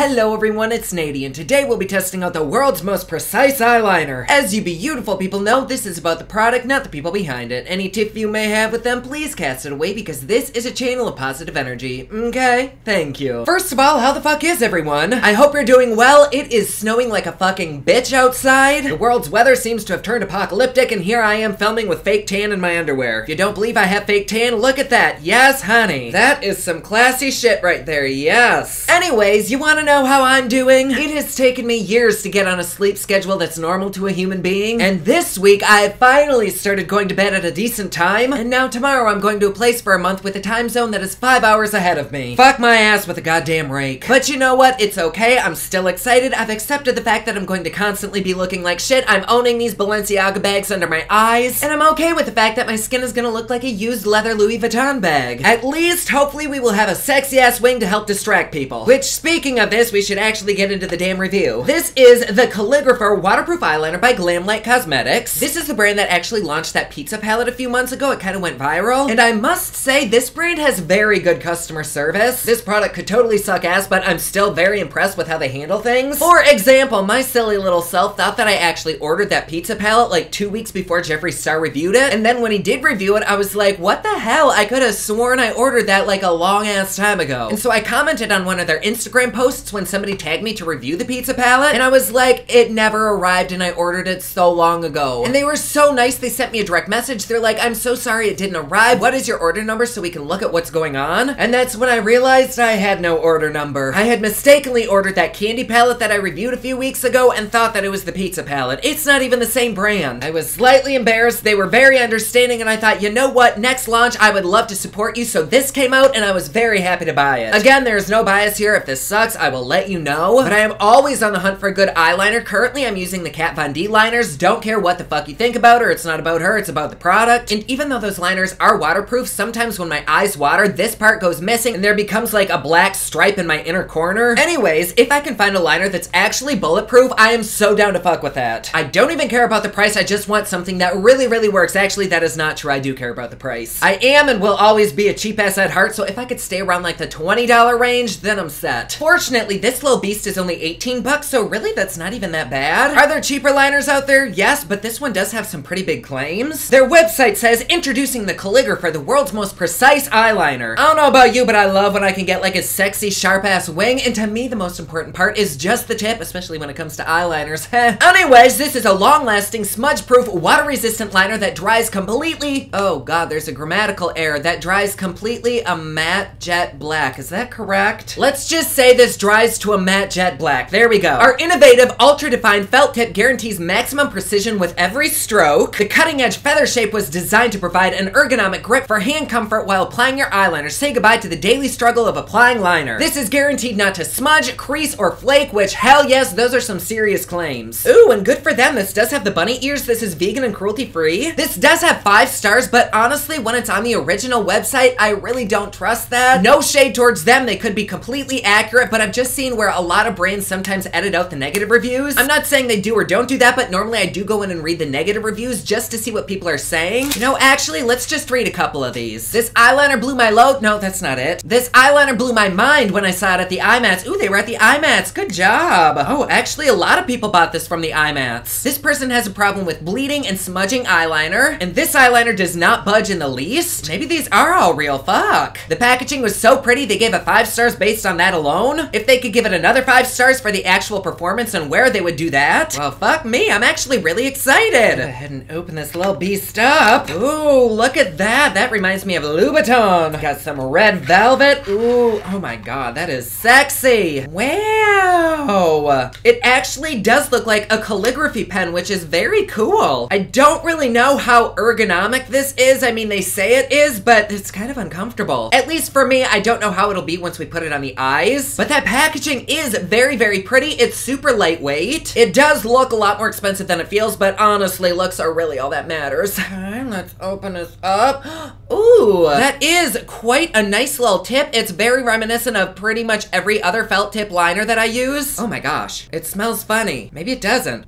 Hello everyone, it's Nady, and today we'll be testing out the world's most precise eyeliner. As you beautiful people know, this is about the product, not the people behind it. Any tip you may have with them, please cast it away because this is a channel of positive energy. Okay? Thank you. First of all, how the fuck is everyone? I hope you're doing well. It is snowing like a fucking bitch outside. The world's weather seems to have turned apocalyptic, and here I am filming with fake tan in my underwear. If you don't believe I have fake tan, look at that. Yes, honey. That is some classy shit right there, yes. Anyways, you wanna know how I'm doing? It has taken me years to get on a sleep schedule that's normal to a human being, and this week I finally started going to bed at a decent time, and now tomorrow I'm going to a place for a month with a time zone that is 5 hours ahead of me. Fuck my ass with a goddamn rake. But you know what? It's okay. I'm still excited. I've accepted the fact that I'm going to constantly be looking like shit. I'm owning these Balenciaga bags under my eyes, and I'm okay with the fact that my skin is gonna look like a used leather Louis Vuitton bag. At least, hopefully we will have a sexy ass wing to help distract people. Which, speaking of this, we should actually get into the damn review. This is the Calligrapher Waterproof Eyeliner by Glamlight Cosmetics. This is the brand that actually launched that pizza palette a few months ago. It kind of went viral, and I must say this brand has very good customer service. This product could totally suck ass, but I'm still very impressed with how they handle things. For example, my silly little self thought that I actually ordered that pizza palette like 2 weeks before Jeffree Star reviewed it, and then when he did review it, I was like, what the hell? I could have sworn I ordered that like a long ass time ago. And so I commented on one of their Instagram posts when somebody tagged me to review the pizza palette, and I was like, it never arrived and I ordered it so long ago. And they were so nice, they sent me a direct message. They're like, I'm so sorry it didn't arrive. What is your order number so we can look at what's going on? And that's when I realized I had no order number. I had mistakenly ordered that candy palette that I reviewed a few weeks ago and thought that it was the pizza palette. It's not even the same brand. I was slightly embarrassed. They were very understanding, and I thought, you know what? Next launch, I would love to support you, so this came out and I was very happy to buy it. Again, there's no bias here. If this sucks, I will let you know. But I am always on the hunt for a good eyeliner. Currently, I'm using the Kat Von D liners. Don't care what the fuck you think about her. It's not about her. It's about the product. And even though those liners are waterproof, sometimes when my eyes water, this part goes missing and there becomes like a black stripe in my inner corner. Anyways, if I can find a liner that's actually bulletproof, I am so down to fuck with that. I don't even care about the price. I just want something that really, really works. Actually, that is not true. I do care about the price. I am and will always be a cheap ass at heart, so if I could stay around like the $20 range, then I'm set. Fortunately, this little beast is only 18 bucks, so really that's not even that bad. Are there cheaper liners out there? Yes, but this one does have some pretty big claims. Their website says, introducing the Calligrapher, the world's most precise eyeliner. I don't know about you, but I love when I can get like a sexy, sharp-ass wing, and to me, the most important part is just the tip, especially when it comes to eyeliners. Anyways, this is a long-lasting, smudge-proof, water-resistant liner that dries completely— oh god, there's a grammatical error— that dries completely a matte jet black. Is that correct? Let's just say this dries to a matte jet black. There we go. Our innovative, ultra-defined felt tip guarantees maximum precision with every stroke. The cutting-edge feather shape was designed to provide an ergonomic grip for hand comfort while applying your eyeliner. Say goodbye to the daily struggle of applying liner. This is guaranteed not to smudge, crease, or flake, which, hell yes, those are some serious claims. Ooh, and good for them. This does have the bunny ears. This is vegan and cruelty-free. This does have 5 stars, but honestly, when it's on the original website, I really don't trust that. No shade towards them. They could be completely accurate, but I've just seen where a lot of brands sometimes edit out the negative reviews. I'm not saying they do or don't do that, but normally I do go in and read the negative reviews just to see what people are saying. You know, actually, let's just read a couple of these. This eyeliner blew my load. No, that's not it. This eyeliner blew my mind when I saw it at the IMATs. Ooh, they were at the IMATs. Good job. Oh, actually, a lot of people bought this from the IMATs. This person has a problem with bleeding and smudging eyeliner, and this eyeliner does not budge in the least. Maybe these are all real. Fuck. The packaging was so pretty, they gave it 5 stars based on that alone. If they could give it another 5 stars for the actual performance and wear, they would do that. Well, fuck me. I'm actually really excited. Go ahead and open this little beast up. Ooh, look at that. That reminds me of Louboutin. Got some red velvet. Ooh, oh my god, that is sexy. Wow. It actually does look like a calligraphy pen, which is very cool. I don't really know how ergonomic this is. I mean, they say it is, but it's kind of uncomfortable. At least for me, I don't know how it'll be once we put it on the eyes. But that packaging is very, very pretty. It's super lightweight. It does look a lot more expensive than it feels, but honestly, looks are really all that matters. Okay, let's open this up. Ooh, that is quite a nice little tip. It's very reminiscent of pretty much every other felt tip liner that I use. Oh my gosh, it smells funny. Maybe it doesn't.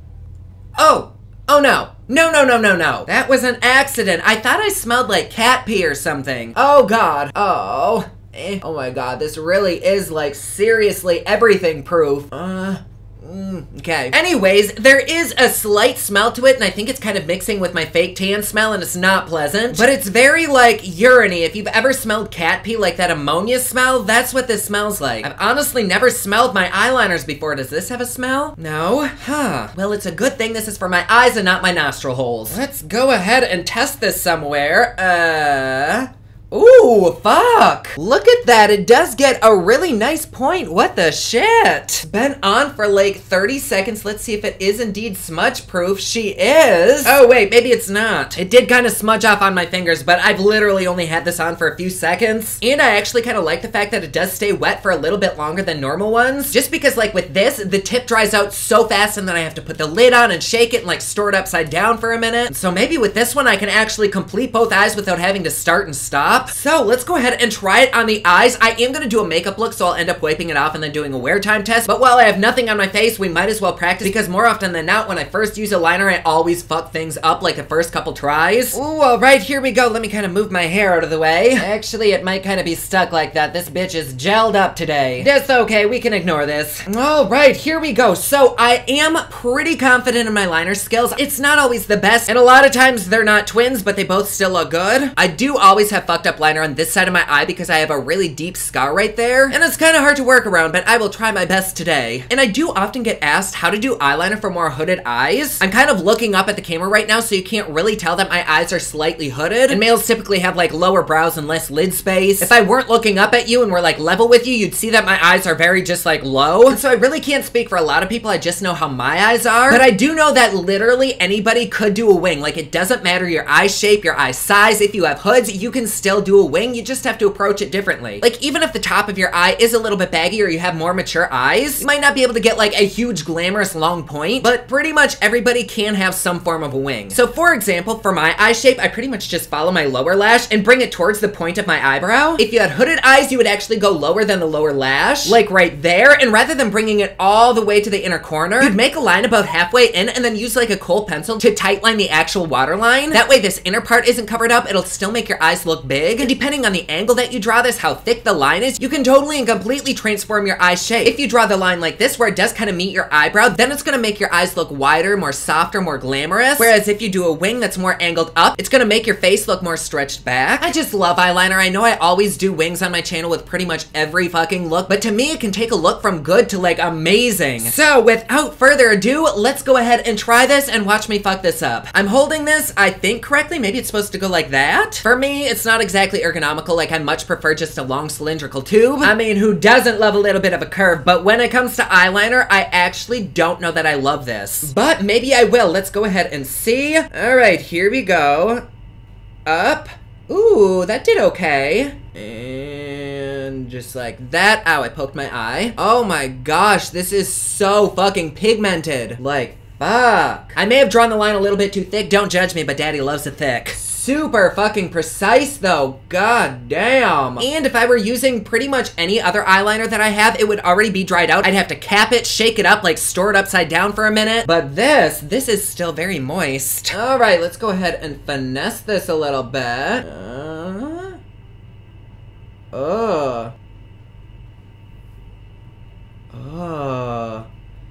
Oh no. No. That was an accident. I thought I smelled like cat pee or something. Oh god. Oh. Oh my god, this really is like seriously everything proof. Okay. Anyways, there is a slight smell to it, and I think it's kind of mixing with my fake tan smell, and it's not pleasant. But it's very, like, urine-y. If you've ever smelled cat pee, like that ammonia smell, that's what this smells like. I've honestly never smelled my eyeliners before. Does this have a smell? No? Huh. Well, it's a good thing this is for my eyes and not my nostril holes. Let's go ahead and test this somewhere. Ooh, fuck. Look at that. It does get a really nice point. What the shit? It's been on for like 30 seconds. Let's see if it is indeed smudge proof. She is. Oh, wait, maybe it's not. It did kind of smudge off on my fingers, but I've literally only had this on for a few seconds. And I actually kind of like the fact that it does stay wet for a little bit longer than normal ones. Just because like with this, the tip dries out so fast and then I have to put the lid on and shake it and like store it upside down for a minute. So maybe with this one, I can actually complete both eyes without having to start and stop. So let's go ahead and try it on the eyes. I am going to do a makeup look, so I'll end up wiping it off and then doing a wear time test. But while I have nothing on my face, we might as well practice because more often than not, when I first use a liner, I always fuck things up like the first couple tries. Ooh, all right, here we go. Let me kind of move my hair out of the way. Actually, it might kind of be stuck like that. This bitch is gelled up today. That's okay. We can ignore this. All right, here we go. So I am pretty confident in my liner skills. It's not always the best, and a lot of times they're not twins, but they both still look good. I do always have fucked up liner on this side of my eye because I have a really deep scar right there, and it's kind of hard to work around, but I will try my best today. And I do often get asked how to do eyeliner for more hooded eyes. I'm kind of looking up at the camera right now, so you can't really tell that my eyes are slightly hooded, and males typically have like lower brows and less lid space. If I weren't looking up at you and were like level with you, you'd see that my eyes are very just like low. And so I really can't speak for a lot of people. I just know how my eyes are, but I do know that literally anybody could do a wing. Like, it doesn't matter your eye shape, your eye size. If you have hoods, you can still do a wing. You just have to approach it differently. Like, even if the top of your eye is a little bit baggy or you have more mature eyes, you might not be able to get like a huge glamorous long point, but pretty much everybody can have some form of a wing. So for example, for my eye shape, I pretty much just follow my lower lash and bring it towards the point of my eyebrow. If you had hooded eyes, you would actually go lower than the lower lash, like right there, and rather than bringing it all the way to the inner corner, you'd make a line about halfway in and then use like a kohl pencil to tightline the actual waterline. That way this inner part isn't covered up, it'll still make your eyes look big, and depending on the angle that you draw this, how thick the line is, you can totally and completely transform your eye shape. If you draw the line like this, where it does kind of meet your eyebrow, then it's gonna make your eyes look wider, more softer, more glamorous. Whereas if you do a wing that's more angled up, it's gonna make your face look more stretched back. I just love eyeliner. I know I always do wings on my channel with pretty much every fucking look, but to me, it can take a look from good to like amazing. So without further ado, let's go ahead and try this and watch me fuck this up. I'm holding this, I think correctly. Maybe it's supposed to go like that. For me, it's not exactly ergonomical. Like, I much prefer just a long cylindrical tube. I mean, who doesn't love a little bit of a curve? But when it comes to eyeliner, I actually don't know that I love this. But maybe I will. Let's go ahead and see. All right, here we go. Up. Ooh, that did okay. And just like that. Ow, I poked my eye. Oh my gosh, this is so fucking pigmented. Like, fuck. I may have drawn the line a little bit too thick. Don't judge me, but daddy loves it thick. Super fucking precise though, god damn. And if I were using pretty much any other eyeliner that I have, it would already be dried out. I'd have to cap it, shake it up, like store it upside down for a minute. But this is still very moist. All right, let's go ahead and finesse this a little bit.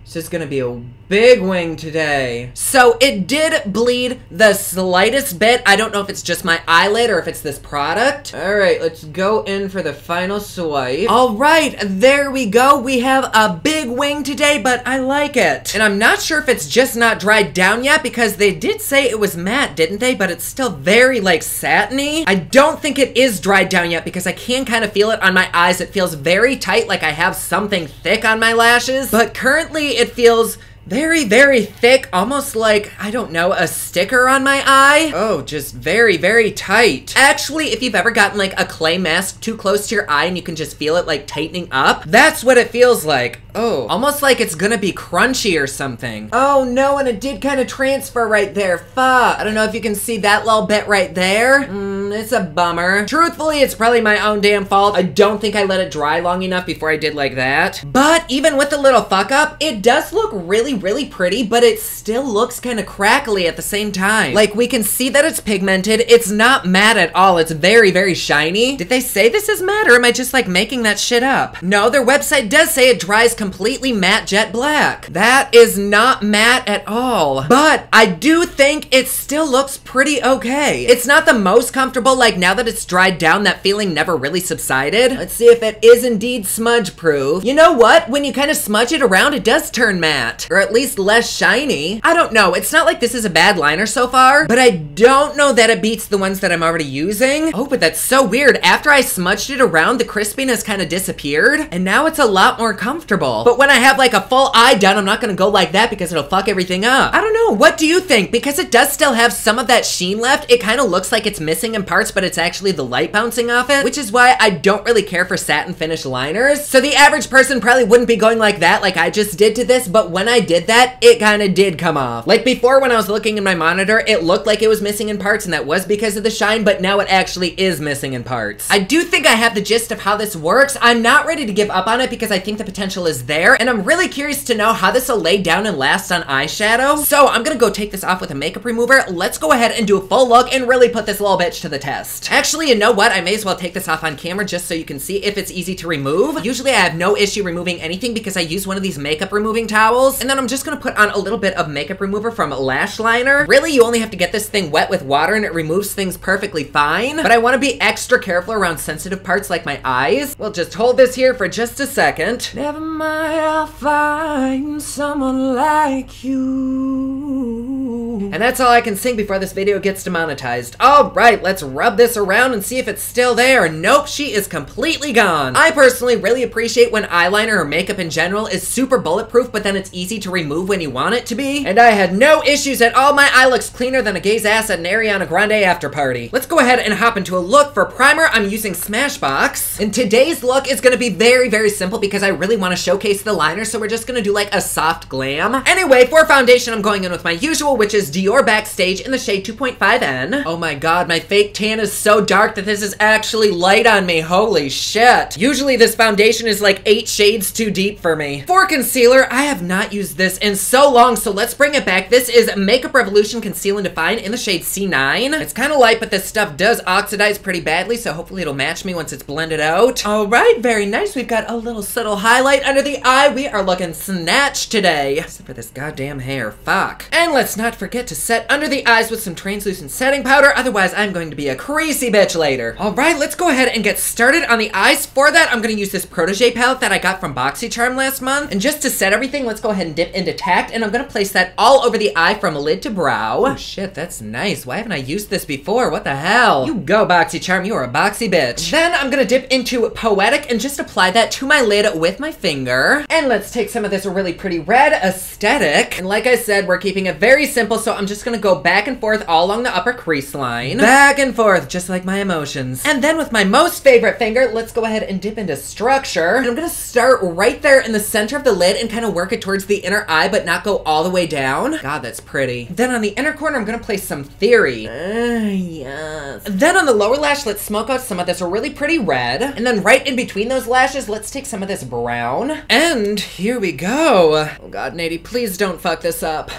This is gonna be a big wing today. So it did bleed the slightest bit. I don't know if it's just my eyelid or if it's this product. All right, let's go in for the final swipe. All right, there we go. We have a big wing today, but I like it. And I'm not sure if it's just not dried down yet because they did say it was matte, didn't they? But it's still very like satiny. I don't think it is dried down yet because I can kind of feel it on my eyes. It feels very tight, like I have something thick on my lashes. But currently it feels very, very thick, almost like, I don't know, a sticker on my eye. Oh, just very, very tight. Actually, if you've ever gotten like a clay mask too close to your eye and you can just feel it like tightening up, that's what it feels like. Oh, almost like it's gonna be crunchy or something. Oh no, and it did kind of transfer right there. Fuck. I don't know if you can see that little bit right there. It's a bummer. Truthfully, it's probably my own damn fault. I don't think I let it dry long enough before I did like that. But even with the little fuck up, it does look really really, really pretty, but it still looks kind of crackly at the same time. Like, we can see that it's pigmented. It's not matte at all. It's very, very shiny. Did they say this is matte, or am I just like making that shit up? No, their website does say it dries completely matte jet black. That is not matte at all. But I do think it still looks pretty okay. It's not the most comfortable, like now that it's dried down, that feeling never really subsided. Let's see if it is indeed smudge proof. You know what? When you kind of smudge it around, it does turn matte, or at least less shiny. I don't know. It's not like this is a bad liner so far, but I don't know that it beats the ones that I'm already using. Oh, but that's so weird. After I smudged it around, the crispiness kind of disappeared, and now it's a lot more comfortable. But when I have like a full eye done, I'm not gonna go like that because it'll fuck everything up. I don't know. What do you think? Because it does still have some of that sheen left, it kind of looks like it's missing in parts, but it's actually the light bouncing off it, which is why I don't really care for satin finish liners. So the average person probably wouldn't be going like that like I just did to this, but when I did that, it kind of did come off. Like before, when I was looking in my monitor, it looked like it was missing in parts, and that was because of the shine, but now it actually is missing in parts. I do think I have the gist of how this works. I'm not ready to give up on it because I think the potential is there, and I'm really curious to know how this will lay down and last on eyeshadow. So I'm gonna go take this off with a makeup remover. Let's go ahead and do a full look and really put this little bitch to the test. Actually, you know what? I may as well take this off on camera just so you can see if it's easy to remove. Usually I have no issue removing anything because I use one of these makeup removing towels, and then I'm just gonna put on a little bit of makeup remover from Lash Liner. Really, you only have to get this thing wet with water and it removes things perfectly fine, but I want to be extra careful around sensitive parts like my eyes. We'll just hold this here for just a second. Never mind, I'll find someone like you. And that's all I can sing before this video gets demonetized. All right, let's rub this around and see if it's still there. Nope, she is completely gone. I personally really appreciate when eyeliner or makeup in general is super bulletproof, but then it's easy to remove when you want it to be. And I had no issues at all. My eye looks cleaner than a gay's ass at an Ariana Grande after party. Let's go ahead and hop into a look. For primer, I'm using Smashbox. And today's look is gonna be very, very simple because I really want to showcase the liner, so we're just gonna do like a soft glam. Anyway, for foundation, I'm going in with my usual, which is Dior Backstage in the shade 2.5N. Oh my god, my fake tan is so dark that this is actually light on me. Holy shit. Usually this foundation is like 8 shades too deep for me. For concealer, I have not used this in so long, so let's bring it back. This is Makeup Revolution Conceal and Define in the shade C9. It's kind of light, but this stuff does oxidize pretty badly, so hopefully it'll match me once it's blended out. All right, very nice. We've got a little subtle highlight under the eye. We are looking snatched today. Except for this goddamn hair. Fuck. And let's not forget to set under the eyes with some translucent setting powder, otherwise I'm going to be a creasy bitch later. All right, let's go ahead and get started on the eyes. For that, I'm gonna use this Protégé palette that I got from BoxyCharm last month. And just to set everything, let's go ahead and dip into Tact, and I'm gonna place that all over the eye from lid to brow. Oh shit, that's nice. Why haven't I used this before? What the hell? You go, BoxyCharm. You are a boxy bitch. Then I'm gonna dip into Poetic and just apply that to my lid with my finger. And let's take some of this really pretty red Aesthetic. And like I said, we're keeping it very simple, so I'm just gonna go back and forth all along the upper crease line. Back and forth, just like my emotions. And then with my most favorite finger, let's go ahead and dip into Structure. And I'm gonna start right there in the center of the lid and kind of work it towards the inner eye, but not go all the way down. God, that's pretty. Then on the inner corner, I'm gonna place some Theory. Yes. Then on the lower lash, let's smoke out some of this really pretty red. And then right in between those lashes, let's take some of this brown. And here we go. Oh god, Nady, please don't fuck this up.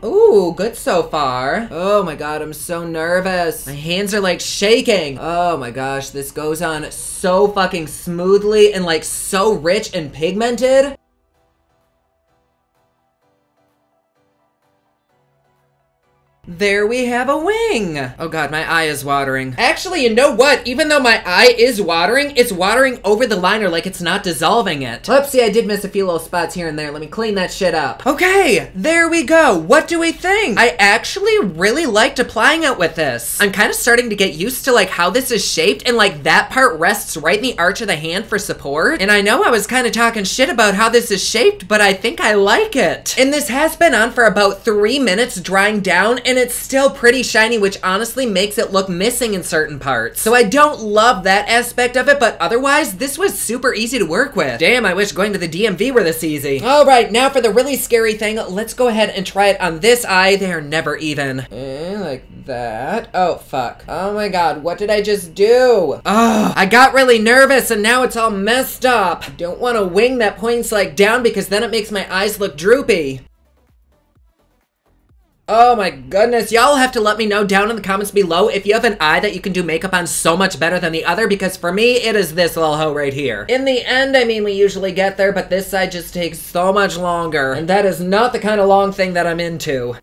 Ooh, good so far. Oh my god, I'm so nervous. My hands are like shaking. Oh my gosh, this goes on so fucking smoothly and like so rich and pigmented. There we have a wing. Oh god, my eye is watering. Actually, you know what? Even though my eye is watering, it's watering over the liner like it's not dissolving it. Oopsie, I did miss a few little spots here and there. Let me clean that shit up. Okay, there we go. What do we think? I actually really liked applying it with this. I'm kind of starting to get used to like how this is shaped, and like that part rests right in the arch of the hand for support. And I know I was kind of talking shit about how this is shaped, but I think I like it. And this has been on for about 3 minutes drying down, and and it's still pretty shiny, which honestly makes it look missing in certain parts. So I don't love that aspect of it, but otherwise, this was super easy to work with. Damn, I wish going to the DMV were this easy. All right, now for the really scary thing, let's go ahead and try it on this eye. They're never even. Like that. Oh, fuck. Oh my god, what did I just do? Oh, I got really nervous and now it's all messed up. I don't want a wing that points like down because then it makes my eyes look droopy. Oh my goodness, y'all have to let me know down in the comments below if you have an eye that you can do makeup on so much better than the other, because for me, it is this little hoe right here. In the end, I mean, we usually get there, but this side just takes so much longer, and that is not the kind of long thing that I'm into.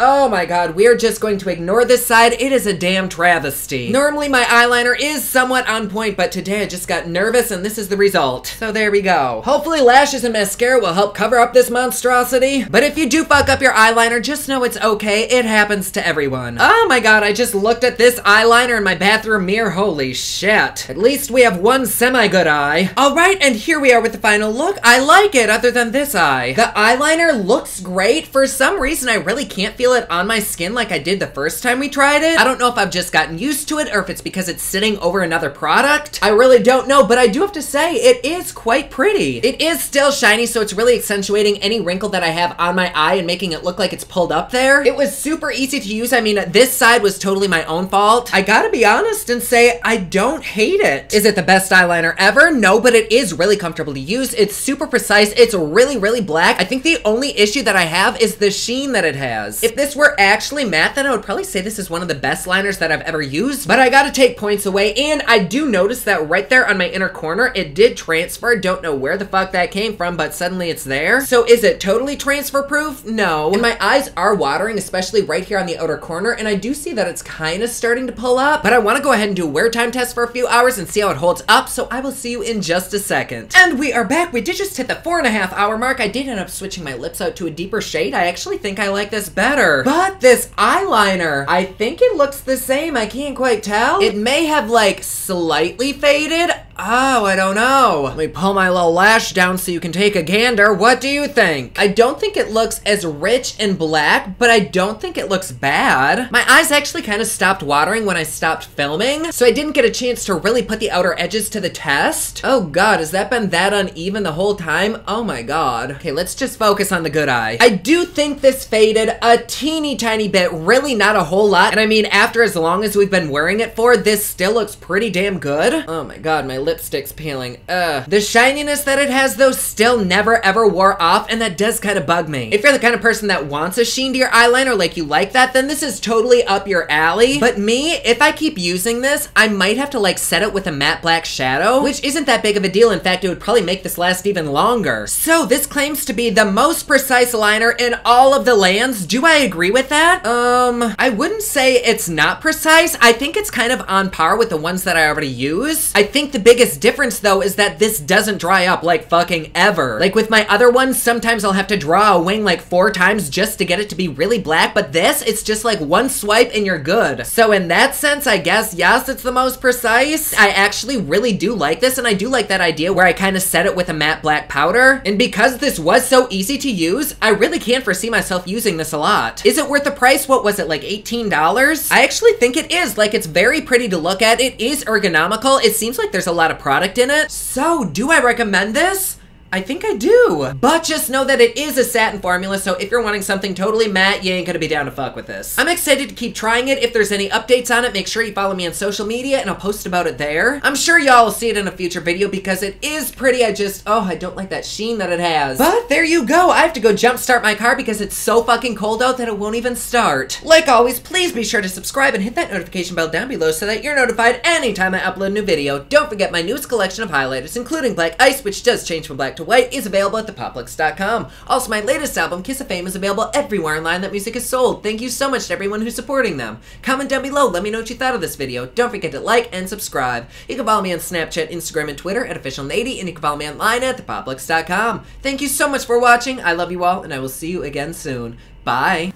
Oh my god, we're just going to ignore this side. It is a damn travesty. Normally my eyeliner is somewhat on point, but today I just got nervous and this is the result. So there we go. Hopefully lashes and mascara will help cover up this monstrosity. But if you do fuck up your eyeliner, just know it's okay. It happens to everyone. Oh my god, I just looked at this eyeliner in my bathroom mirror. Holy shit. At least we have one semi-good eye. Alright, and here we are with the final look. I like it, other than this eye. The eyeliner looks great. For some reason, I really can't feel it on my skin like I did the first time we tried it. I don't know if I've just gotten used to it or if it's because it's sitting over another product. I really don't know, but I do have to say it is quite pretty. It is still shiny, so it's really accentuating any wrinkle that I have on my eye and making it look like it's pulled up there. It was super easy to use. I mean, this side was totally my own fault. I gotta be honest and say I don't hate it. Is it the best eyeliner ever? No, but it is really comfortable to use. It's super precise. It's really, really black. I think the only issue that I have is the sheen that it has. If this were actually matte, then I would probably say this is one of the best liners that I've ever used, but I gotta take points away, and I do notice that right there on my inner corner, it did transfer. Don't know where the fuck that came from, but suddenly it's there. So is it totally transfer proof? No. And my eyes are watering, especially right here on the outer corner, and I do see that it's kind of starting to pull up, but I want to go ahead and do a wear time test for a few hours and see how it holds up, so I will see you in just a second. And we are back. We did just hit the 4.5 hour mark. I did end up switching my lips out to a deeper shade. I actually think I like this better. But this eyeliner, I think it looks the same. I can't quite tell. It may have like slightly faded. Oh, I don't know. Let me pull my little lash down so you can take a gander. What do you think? I don't think it looks as rich and black, but I don't think it looks bad. My eyes actually kind of stopped watering when I stopped filming, so I didn't get a chance to really put the outer edges to the test. Oh god, has that been that uneven the whole time? Oh my god. Okay, let's just focus on the good eye. I do think this faded a teeny tiny bit, really not a whole lot, and I mean, after as long as we've been wearing it for, this still looks pretty damn good. Oh my god, my lipstick's peeling. The shininess that it has, though, still never ever wore off, and that does kind of bug me. If you're the kind of person that wants a sheen to your eyeliner, like you like that, then this is totally up your alley. But me, if I keep using this, I might have to like set it with a matte black shadow, which isn't that big of a deal. In fact, it would probably make this last even longer. So this claims to be the most precise liner in all of the lands. Do I agree with that? I wouldn't say it's not precise. I think it's kind of on par with the ones that I already use. I think the biggest difference though is that this doesn't dry up like fucking ever. Like with my other ones, sometimes I'll have to draw a wing like 4 times just to get it to be really black, but this, it's just like one swipe and you're good. So in that sense, I guess, yes, it's the most precise. I actually really do like this, and I do like that idea where I kind of set it with a matte black powder. And because this was so easy to use, I really can't foresee myself using this a lot. Is it worth the price? What was it, like $18? I actually think it is. Like, it's very pretty to look at. It is ergonomical. It seems like there's a lot of product in it. So, do I recommend this? I think I do. But just know that it is a satin formula, so if you're wanting something totally matte, you ain't gonna be down to fuck with this. I'm excited to keep trying it. If there's any updates on it, make sure you follow me on social media and I'll post about it there. I'm sure y'all will see it in a future video because it is pretty. I don't like that sheen that it has. But there you go. I have to go jumpstart my car because it's so fucking cold out that it won't even start. Like always, please be sure to subscribe and hit that notification bell down below so that you're notified anytime I upload a new video. Don't forget my newest collection of highlighters, including Black Ice, which does change from black to white, is available at thepoplux.com. Also, my latest album, Kiss of Fame, is available everywhere online that music is sold. Thank you so much to everyone who's supporting them. Comment down below, let me know what you thought of this video. Don't forget to like and subscribe. You can follow me on Snapchat, Instagram, and Twitter at officialnady, and you can follow me online at thepoplux.com. Thank you so much for watching. I love you all, and I will see you again soon. Bye.